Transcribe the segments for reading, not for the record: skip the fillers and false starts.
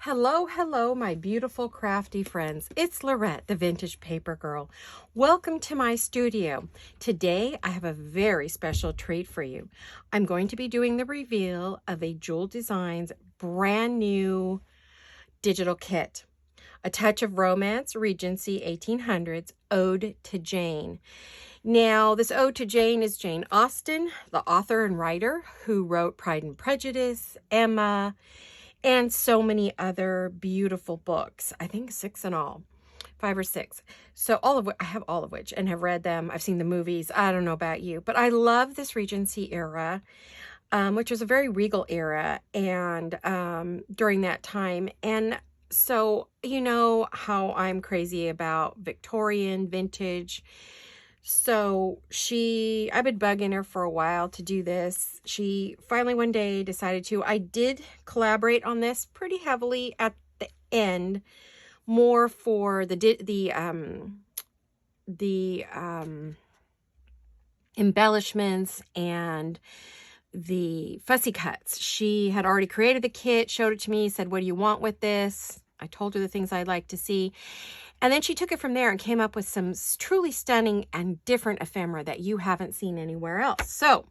Hello, hello, my beautiful crafty friends. It's Laurette, the Vintage Paper Girl. Welcome to my studio. Today, I have a very special treat for you. I'm going to be doing the reveal of a Jewel Designs brand new digital kit. A Touch of Romance Regency 1800's Ode to Jane. Now, this Ode to Jane is Jane Austen, the author and writer who wrote Pride and Prejudice, Emma, and so many other beautiful books. I think 6 in all, 5 or 6. So I have all of which and have read them. I've seen the movies. I don't know about you, but I love this Regency era, which was a very regal era and during that time. And so, you know how I'm crazy about Victorian vintage. So I've been bugging her for a while to do this. She finally one day decided to. I did collaborate on this pretty heavily at the end, more for the embellishments and the fussy cuts. She had already created the kit, showed it to me, said, "What do you want with this?" I told her the things I'd like to see. And then she took it from there and came up with some truly stunning and different ephemera that you haven't seen anywhere else. So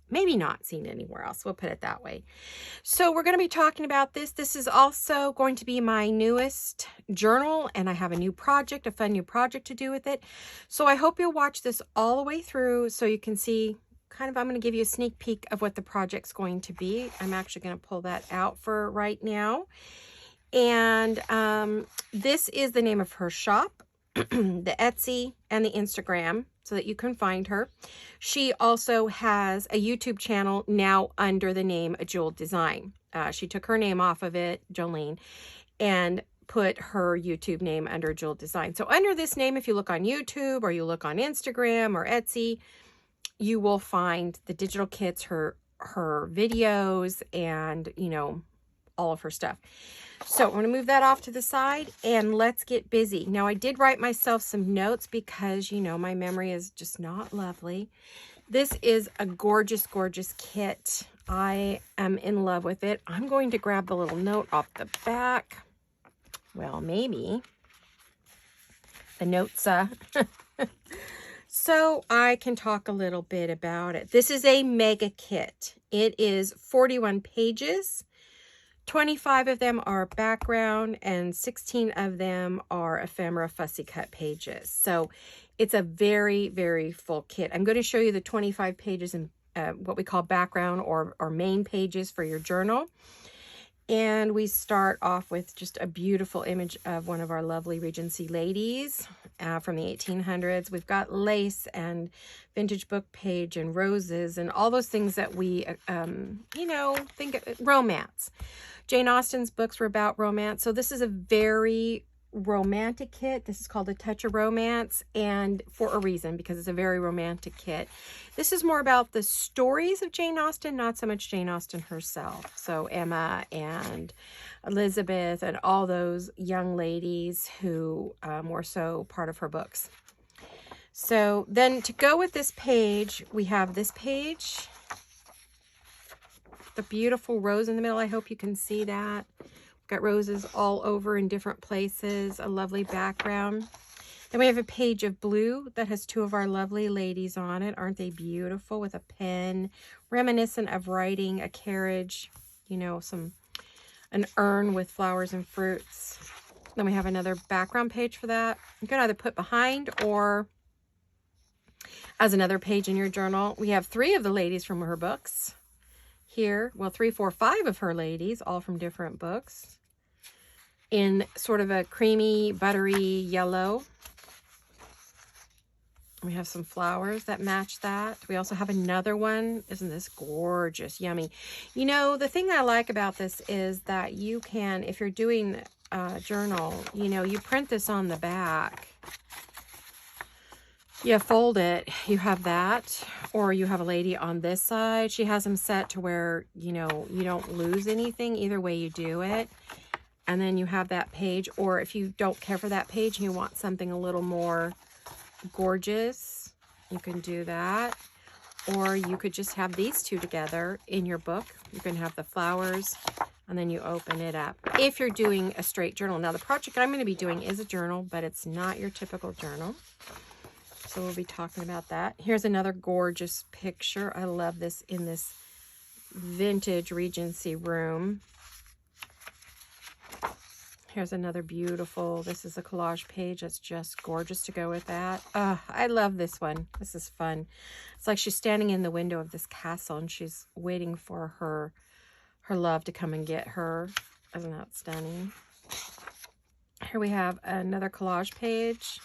maybe not seen anywhere else. We'll put it that way. So we're going to be talking about this. This is also going to be my newest journal, and I have a new project, a fun new project to do with it. So I hope you'll watch this all the way through so you can see I'm going to give you a sneak peek of what the project's going to be. I'm actually going to pull that out for right now. And this is the name of her shop, the Etsy and the Instagram, so that you can find her. She also has a YouTube channel now under the name Jewel Design. She took her name off of it, Jolene, and put her YouTube name under Jewel Design. So under this name, if you look on YouTube or you look on Instagram or Etsy, you will find the digital kits, her videos, and, you know, all of her stuff. So I'm going to move that off to the side and let's get busy. Now, I did write myself some notes because, you know, my memory is just not lovely. This is a gorgeous, gorgeous kit. I am in love with it. I'm going to grab the little note off the back. Well, maybe the notes, so I can talk a little bit about it. This is a mega kit. It is 41 pages. 25 of them are background and 16 of them are ephemera fussy cut pages. So it's a very, very full kit. I'm going to show you the 25 pages in what we call background or main pages for your journal. And we start off with just a beautiful image of one of our lovely Regency ladies from the 1800s. We've got lace and vintage book page and roses and all those things that we, you know, think romance. Jane Austen's books were about romance. So this is a very romantic kit. This is called A Touch of Romance, and for a reason, because it's a very romantic kit. This is more about the stories of Jane Austen, not so much Jane Austen herself. So Emma and Elizabeth and all those young ladies who were so part of her books. So then to go with this page, we have this page, the beautiful rose in the middle. I hope you can see that. Got roses all over in different places, a lovely background. Then we have a page of blue that has 2 of our lovely ladies on it. Aren't they beautiful, with a pen, reminiscent of writing, a carriage, you know, an urn with flowers and fruits. Then we have another background page for that. You can either put behind or as another page in your journal. We have 3 of the ladies from her books here. Well, 3, 4, 5 of her ladies, all from different books, in sort of a creamy, buttery yellow. We have some flowers that match that. We also have another one. Isn't this gorgeous? Yummy. You know, the thing I like about this is that you can, if you're doing a journal, you know, you print this on the back. You fold it, you have that, or you have a lady on this side. She has them set to where, you know, you don't lose anything. Either way you do it. And then you have that page, or if you don't care for that page and you want something a little more gorgeous, you can do that. Or you could just have these 2 together in your book. You can have the flowers and then you open it up. If you're doing a straight journal. Now, the project I'm going to be doing is a journal, but it's not your typical journal. So we'll be talking about that. Here's another gorgeous picture. I love this in this vintage Regency room. Here's another beautiful, this is a collage page. It's just gorgeous to go with that. I love this one. This is fun. It's like she's standing in the window of this castle and she's waiting for her love to come and get her. Isn't that stunning? Here we have another collage page.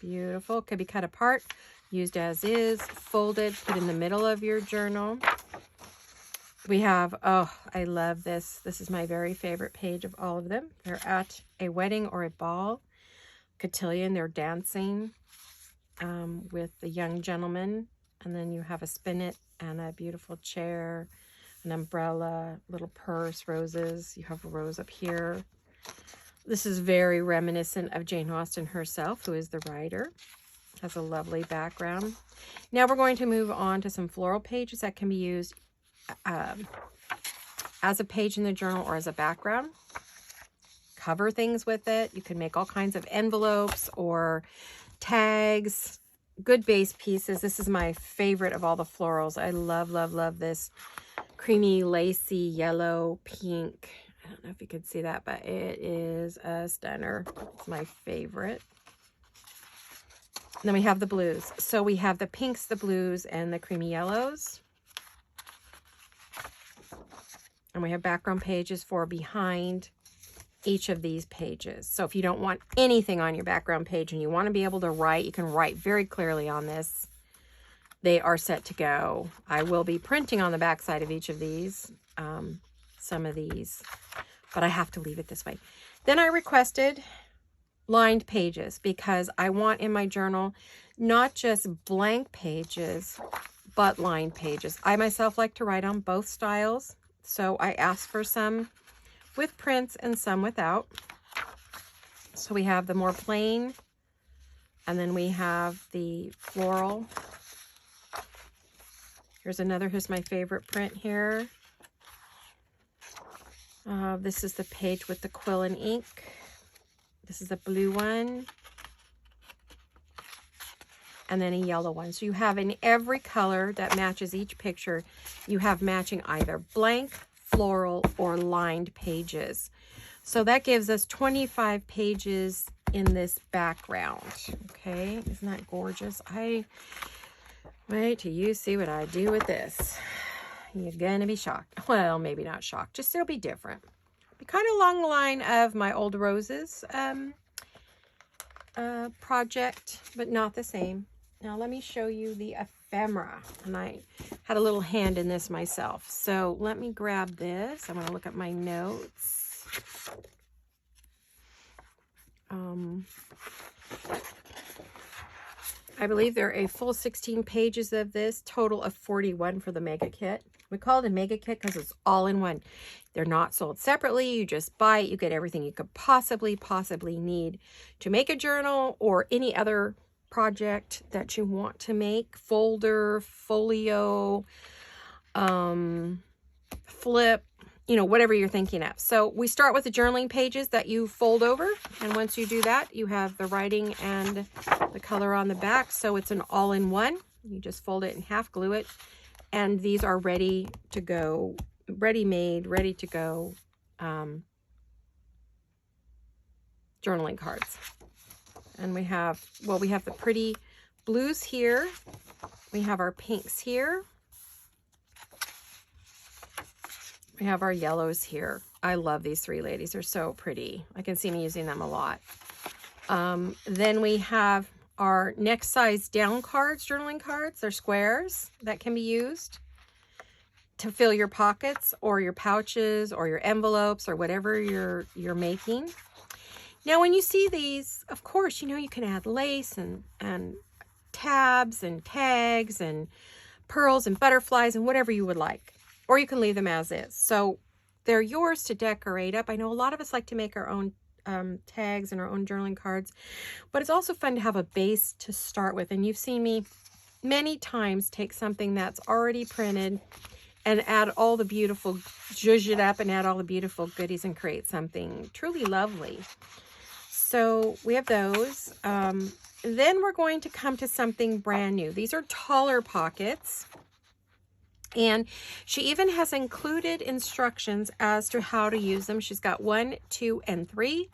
Beautiful. Could be cut apart, used as is, folded, put in the middle of your journal. We have, oh, I love this. This is my very favorite page of all of them. They're at a wedding or a ball. Cotillion, they're dancing with the young gentleman. And then you have a spinet and a beautiful chair, an umbrella, little purse, roses. You have a rose up here. This is very reminiscent of Jane Austen herself, who is the writer. Has a lovely background. Now we're going to move on to some floral pages that can be used as a page in the journal or as a background. Cover things with it. You can make all kinds of envelopes or tags. Good base pieces. This is my favorite of all the florals. I love, love, love this creamy, lacy, yellow, pink. I don't know if you can see that, but it is a stunner. It's my favorite. And then we have the blues. So we have the pinks, the blues, and the creamy yellows. And we have background pages for behind each of these pages. So if you don't want anything on your background page and you want to be able to write, you can write very clearly on this. They are set to go. I will be printing on the back side of each of these, some of these, but I have to leave it this way. Then I requested lined pages because I want in my journal not just blank pages, but lined pages. I myself like to write on both styles. So I asked for some with prints and some without. So we have the more plain, and then we have the floral. Here's another, here's my favorite print here. This is the page with the quill and ink. This is a blue one. And then a yellow one. So you have in every color that matches each picture, you have matching either blank, floral, or lined pages. So that gives us 25 pages in this background. Okay, isn't that gorgeous? Wait till you see what I do with this. You're gonna be shocked. Well, maybe not shocked, just it'll be different. Be kind of along the line of my Old Roses project, but not the same. Now let me show you the ephemera, and I had a little hand in this myself. So let me grab this. I'm going to look at my notes. I believe there are a full 16 pages of this, total of 41 for the mega kit. We call it a mega kit because it's all in one. They're not sold separately. You just buy it. You get everything you could possibly need to make a journal or any other project that you want to make. Folder, folio, flip, you know, whatever you're thinking of. So we start with the journaling pages that you fold over. And once you do that, you have the writing and the color on the back. So it's an all-in-one. You just fold it in half, glue it. And these are ready to go, ready-made, ready to go journaling cards. And we have, well, we have the pretty blues here. We have our pinks here. We have our yellows here. I love these three ladies. They're so pretty. I can see me using them a lot. Then we have our next size down cards, journaling cards. They're squares that can be used to fill your pockets or your pouches or your envelopes or whatever you're making. Now, when you see these, of course, you know, you can add lace and tabs and tags and pearls and butterflies and whatever you would like. Or you can leave them as is. So they're yours to decorate up. I know a lot of us like to make our own tags and our own journaling cards, but it's also fun to have a base to start with. And you've seen me many times take something that's already printed and add all the beautiful, zhuzh it up and add all the beautiful goodies and create something truly lovely. So we have those. Then we're going to come to something brand new. These are taller pockets. And she even has included instructions as to how to use them. She's got 1, 2, and 3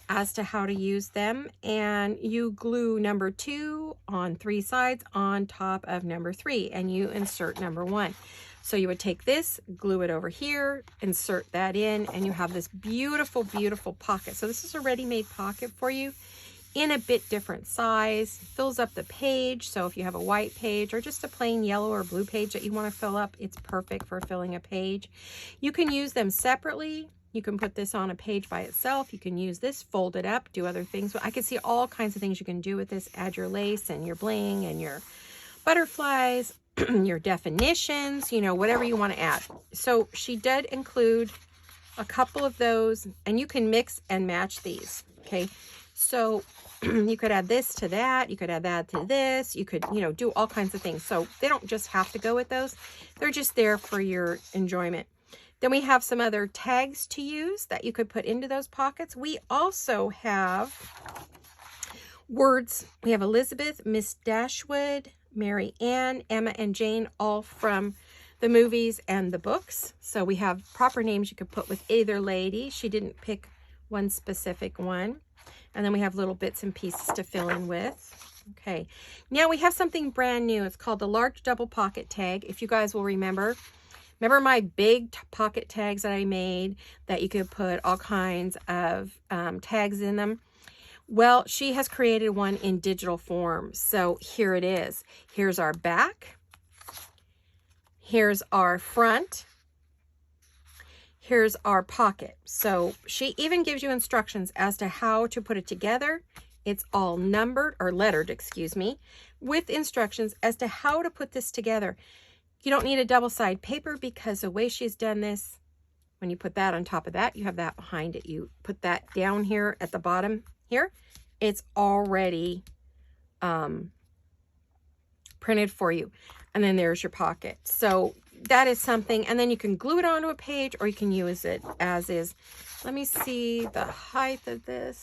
as to how to use them. And you glue number 2 on 3 sides on top of number 3, and you insert number 1. So you would take this, glue it over here, insert that in, and you have this beautiful, beautiful pocket. So this is a ready-made pocket for you in a bit different size. Fills up the page. So if you have a white page or just a plain yellow or blue page that you want to fill up, it's perfect for filling a page. You can use them separately. You can put this on a page by itself. You can use this, fold it up, do other things. I can see all kinds of things you can do with this. Add your lace and your bling and your butterflies, your definitions, you know, whatever you want to add. So she did include a couple of those, and you can mix and match these. Okay. So you could add this to that. You could add that to this. You could, you know, do all kinds of things. So they don't just have to go with those. They're just there for your enjoyment. Then we have some other tags to use that you could put into those pockets. We also have words. We have Elizabeth, Miss Dashwood, Mary Ann, Emma, and Jane, all from the movies and the books. So we have proper names you could put with either lady. She didn't pick one specific one. And then we have little bits and pieces to fill in with. Okay, now we have something brand new. It's called the large double pocket tag. If you guys will remember my big pocket tags that I made that you could put all kinds of tags in them? Well, she has created one in digital form. So here it is. Here's our back. Here's our front. Here's our pocket. So she even gives you instructions as to how to put it together. It's all numbered or lettered, excuse me, with instructions as to how to put this together. You don't need a double-sided paper because the way she's done this, when you put that on top of that, you have that behind it. You put that down here at the bottom here. It's already printed for you. And then there's your pocket. So that is something. And then you can glue it onto a page or you can use it as is. Let me see the height of this.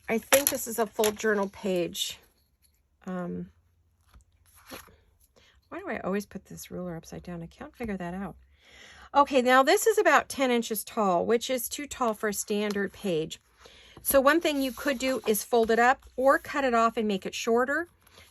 I think this is a full journal page. Why do I always put this ruler upside down? I can't figure that out. Okay, now this is about 10 inches tall, which is too tall for a standard page. So one thing you could do is fold it up or cut it off and make it shorter.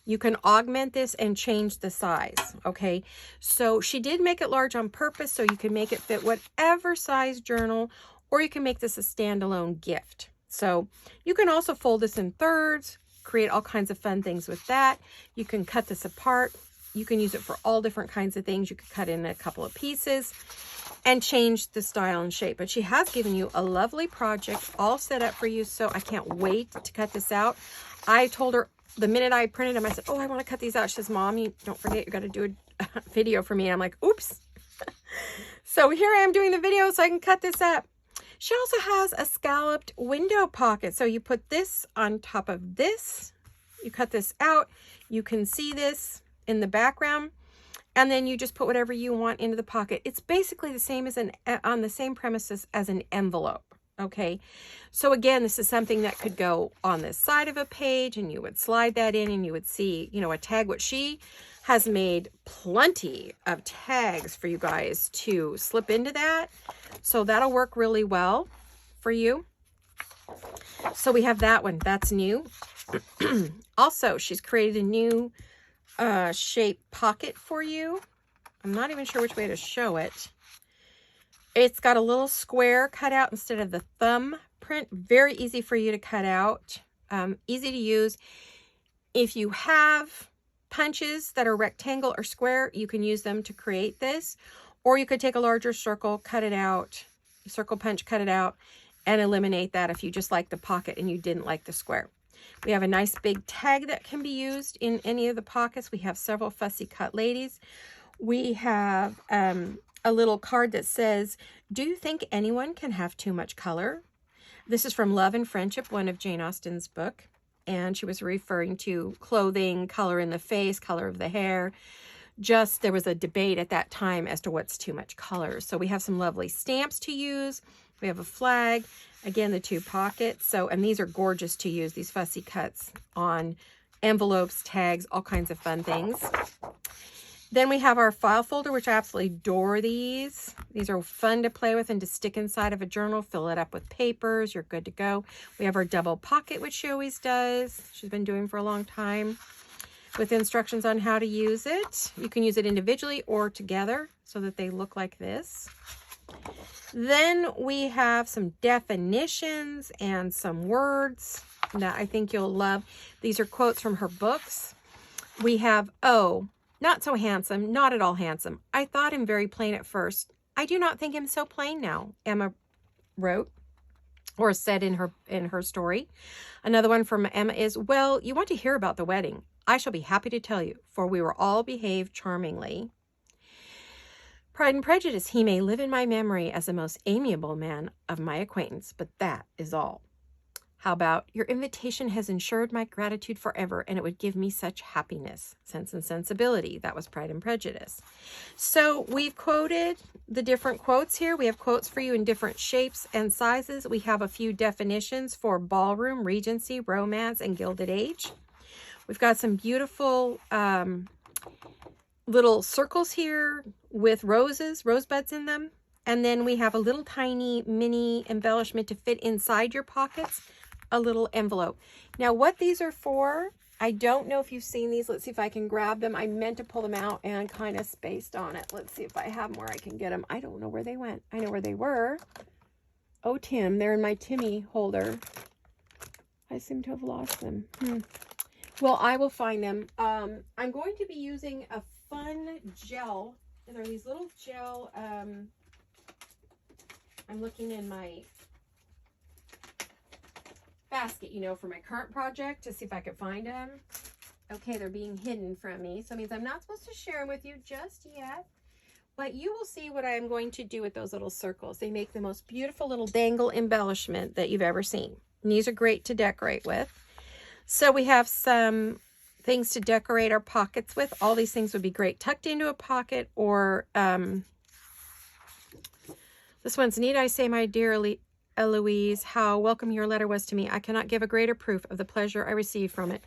You can augment this and change the size, okay? So she did make it large on purpose so you can make it fit whatever size journal, or you can make this a standalone gift. So you can also fold this in thirds, create all kinds of fun things with that. You can cut this apart. You can use it for all different kinds of things. You could cut in a couple of pieces and change the style and shape. But she has given you a lovely project all set up for you, so I can't wait to cut this out. I told her the minute I printed them, I said, oh, I want to cut these out. She says, Mom, you don't forget, you got to do a video for me. And I'm like, oops. So here I am doing the video so I can cut this up. She also has a scalloped window pocket. So you put this on top of this. You cut this out. You can see this in the background. And then you just put whatever you want into the pocket. It's basically the same as on the same premises as an envelope. Okay, so again, this is something that could go on the side of a page and you would slide that in and you would see, you know, a tag. What she has made plenty of tags for you guys to slip into that. So that'll work really well for you. So we have that one. That's new. Also, she's created a new shape pocket for you. I'm not even sure which way to show it. It's got a little square cut out instead of the thumb print. Very easy for you to cut out. Easy to use. If you have punches that are rectangle or square, you can use them to create this. Or you could take a larger circle, cut it out, circle punch, cut it out, and eliminate that if you just like the pocket and you didn't like the square. We have a nice big tag that can be used in any of the pockets. We have several fussy cut ladies. We have a little card that says, do you think anyone can have too much color? This is from Love and Friendship, one of Jane Austen's book. And she was referring to clothing, color in the face, color of the hair. Just there was a debate at that time as to what's too much color. So we have some lovely stamps to use. We have a flag. Again, the 2 pockets. So, and these are gorgeous to use, these fussy cuts on envelopes, tags, all kinds of fun things. Then we have our file folder, which I absolutely adore these. These are fun to play with and to stick inside of a journal. Fill it up with papers. You're good to go. We have our double pocket, which she always does. She's been doing for a long time, with instructions on how to use it. You can use it individually or together so that they look like this. Then we have some definitions and some words that I think you'll love. These are quotes from her books. We have, "Oh, not so handsome, not at all handsome. I thought him very plain at first. I do not think him so plain now," Emma wrote or said in her story. Another one from Emma is, "Well, you want to hear about the wedding. I shall be happy to tell you, for we were all behaved charmingly. Pride and Prejudice, he may live in my memory as the most amiable man of my acquaintance, but that is all. How about, your invitation has ensured my gratitude forever, and it would give me such happiness. Sense and Sensibility." That was Pride and Prejudice. So we've quoted the different quotes here. We have quotes for you in different shapes and sizes. We have a few definitions for ballroom, Regency, romance, and Gilded Age. We've got some beautiful little circles here with rosebuds in them. And then we have a little tiny mini embellishment to fit inside your pockets, a little envelope. Now, what these are for, I don't know if you've seen these. Let's see if I can grab them. I meant to pull them out and kind of spaced on it. Let's see if I have them where I can get them. I don't know where they went. I know where they were. Oh, Tim, they're in my Timmy holder. I seem to have lost them. Well, I will find them. I'm going to be using a fun gel, and they're these little gel, I'm looking in my basket, you know, for my current project to see if I could find them. Okay, they're being hidden from me, so it means I'm not supposed to share them with you just yet, but you will see what I am going to do with those little circles. They make the most beautiful little dangle embellishment that you've ever seen. And these are great to decorate with. So we have some things to decorate our pockets with. All these things would be great tucked into a pocket, or this one's, "Need I say, my dear Eloise, how welcome your letter was to me. I cannot give a greater proof of the pleasure I received from it.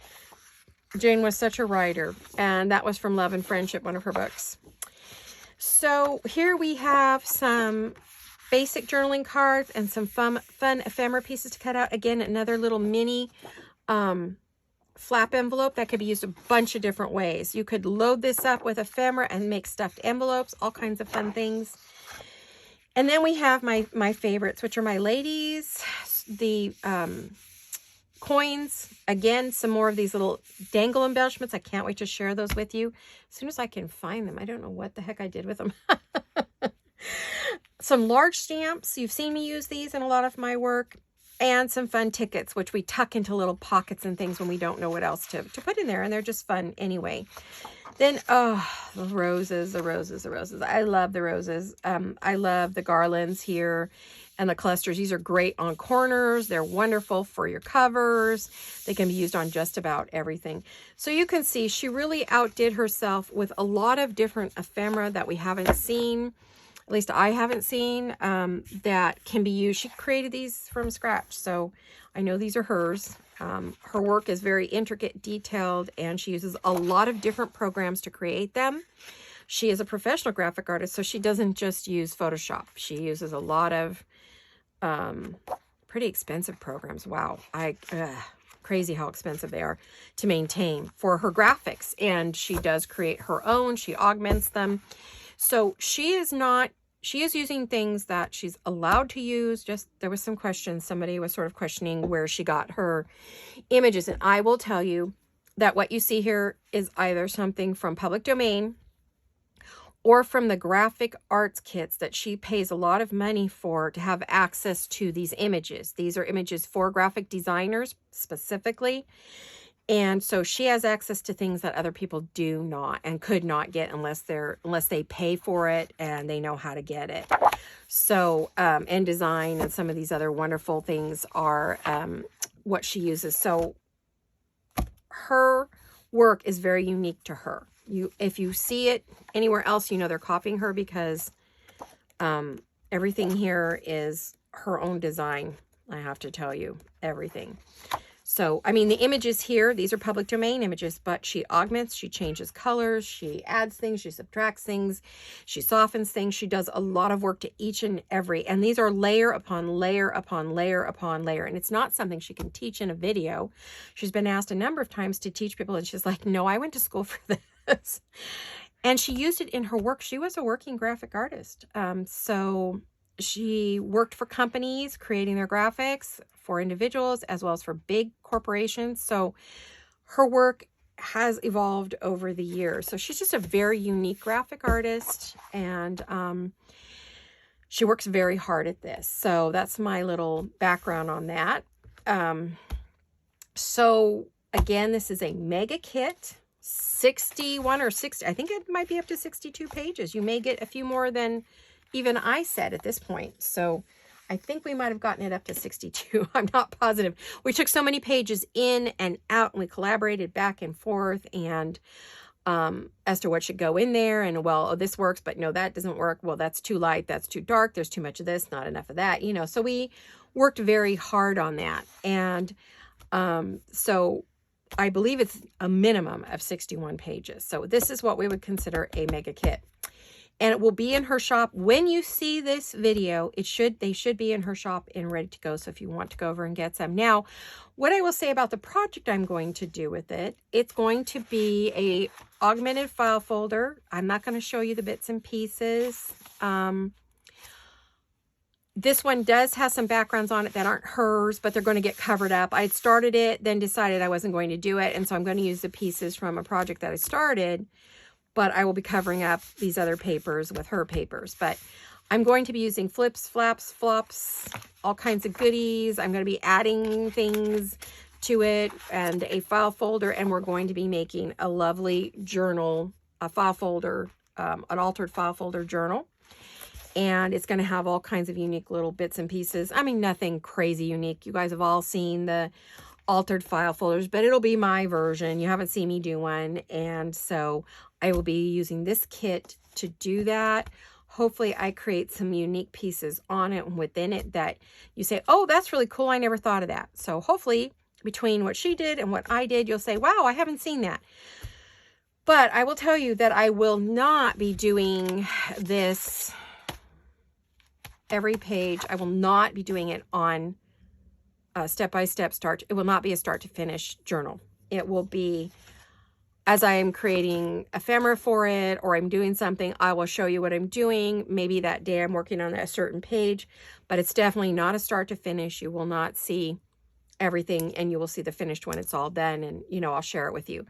Jane was such a writer." And that was from Love and Friendship, one of her books. So here we have some basic journaling cards and some fun ephemera pieces to cut out. Again, another little mini flap envelope that could be used a bunch of different ways. You could load this up with ephemera and make stuffed envelopes, all kinds of fun things. And then we have my favorites, which are my ladies, the coins. Again, some more of these little dangle embellishments. I can't wait to share those with you as soon as I can find them. I don't know what the heck I did with them. Some large stamps. You've seen me use these in a lot of my work. And some fun tickets, which we tuck into little pockets and things when we don't know what else to put in there. And they're just fun anyway. Then, oh, the roses. I love the roses. I love the garlands here and the clusters. These are great on corners. They're wonderful for your covers. They can be used on just about everything. So you can see she really outdid herself with a lot of different ephemera that we haven't seen. At least I haven't seen, that can be used. She created these from scratch, so I know these are hers. Her work is very intricate, detailed, and she uses a lot of different programs to create them. She is a professional graphic artist, so she doesn't just use Photoshop. She uses a lot of pretty expensive programs. Wow, crazy how expensive they are to maintain for her graphics, and she does create her own. She augments them. So she is using things that she's allowed to use. Just, there was some questions. Somebody was sort of questioning where she got her images. And I will tell you that what you see here is either something from public domain or from the graphic arts kits that she pays a lot of money for to have access to these images. These are images for graphic designers specifically. And so she has access to things that other people do not and could not get unless they pay for it and they know how to get it. So, InDesign and some of these other wonderful things are what she uses. So her work is very unique to her. If you see it anywhere else, you know they're copying her, because everything here is her own design. I have to tell you, everything. So, I mean, the images here, these are public domain images, but she augments, she changes colors, she adds things, she subtracts things, she softens things. She does a lot of work to each and every, and these are layer upon layer upon layer upon layer. And it's not something she can teach in a video. She's been asked a number of times to teach people, and she's like, no, I went to school for this. And she used it in her work. She was a working graphic artist. So she worked for companies creating their graphics for individuals as well as for big corporations. So her work has evolved over the years. So she's just a very unique graphic artist, and she works very hard at this. So that's my little background on that. So again, this is a mega kit, 61 or 60, I think it might be up to 62 pages. You may get a few more than even I said at this point. So I think we might have gotten it up to 62. I'm not positive. We took so many pages in and out, and we collaborated back and forth, and as to what should go in there. And, well, oh, this works, but no, that doesn't work. Well, that's too light. That's too dark. There's too much of this, not enough of that, you know. So we worked very hard on that. And so I believe it's a minimum of 61 pages. So this is what we would consider a mega kit. And it will be in her shop. When you see this video, they should be in her shop and ready to go. So if you want to go over and get some. Now, what I will say about the project I'm going to do with it, it's going to be a augmented file folder. I'm not going to show you the bits and pieces. This one does have some backgrounds on it that aren't hers, but they're going to get covered up. I started it, then decided I wasn't going to do it. And so I'm going to use the pieces from a project that I started, but I will be covering up these other papers with her papers. But I'm going to be using flips, flaps, flops, all kinds of goodies. I'm going to be adding things to it and a file folder, and we're going to be making a lovely journal, a file folder, an altered file folder journal. And it's going to have all kinds of unique little bits and pieces. I mean, nothing crazy unique. You guys have all seen the altered file folders, but it'll be my version. You haven't seen me do one. And so I will be using this kit to do that. Hopefully I create some unique pieces on it and within it that you say, oh, that's really cool. I never thought of that. So hopefully between what she did and what I did, you'll say, wow, I haven't seen that. But I will tell you that I will not be doing this every page. I will not be doing it on a step-by-step start. It will not be a start to finish journal. It will be as I am creating ephemera for it, or I'm doing something, I will show you what I'm doing. Maybe that day I'm working on a certain page, but it's definitely not a start to finish. You will not see everything, and you will see the finished when it's all done, and you know, I'll share it with you.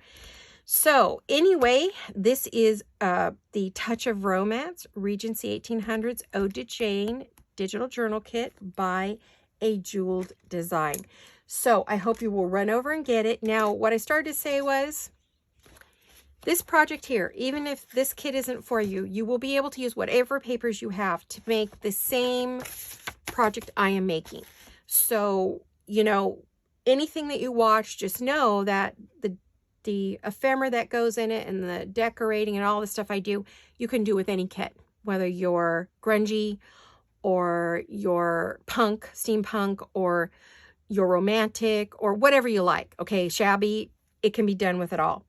So anyway, this is the Touch of Romance Regency 1800's Ode to Jane digital journal kit by A Jeweled Design. So I hope you will run over and get it. Now, what I started to say was, this project here, even if this kit isn't for you, you will be able to use whatever papers you have to make the same project I am making. So, you know, anything that you watch, just know that the ephemera that goes in it and the decorating and all the stuff I do, you can do with any kit, whether you're grungy or you're punk, steampunk, or you're romantic, or whatever you like. Okay, shabby, it can be done with it all.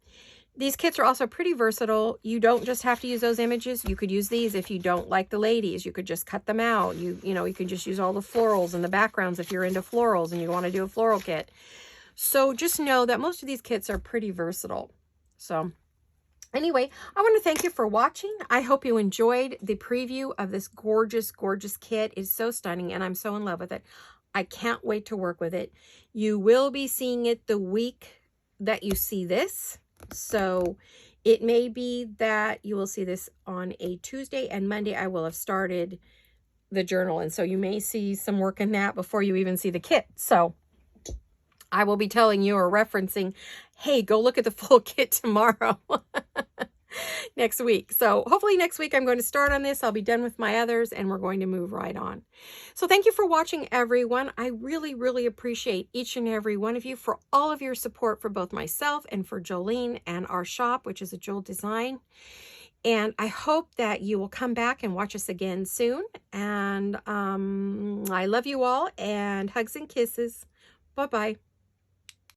These kits are also pretty versatile. You don't just have to use those images. You could use these if you don't like the ladies. You could just cut them out. You know, you could just use all the florals and the backgrounds if you're into florals and you want to do a floral kit. So just know that most of these kits are pretty versatile. So anyway, I want to thank you for watching. I hope you enjoyed the preview of this gorgeous, gorgeous kit. It's so stunning, and I'm so in love with it. I can't wait to work with it. You will be seeing it the week that you see this. So it may be that you will see this on a Tuesday, and Monday I will have started the journal. And so you may see some work in that before you even see the kit. So I will be telling you or referencing, hey, go look at the full kit tomorrow. next week. So hopefully next week I'm going to start on this. I'll be done with my others and we're going to move right on. So thank you for watching, everyone. I really, really appreciate each and every one of you for all of your support for both myself and for Jolene and our shop, which is a Jewel Design. And I hope that you will come back and watch us again soon. And I love you all, and hugs and kisses. Bye-bye.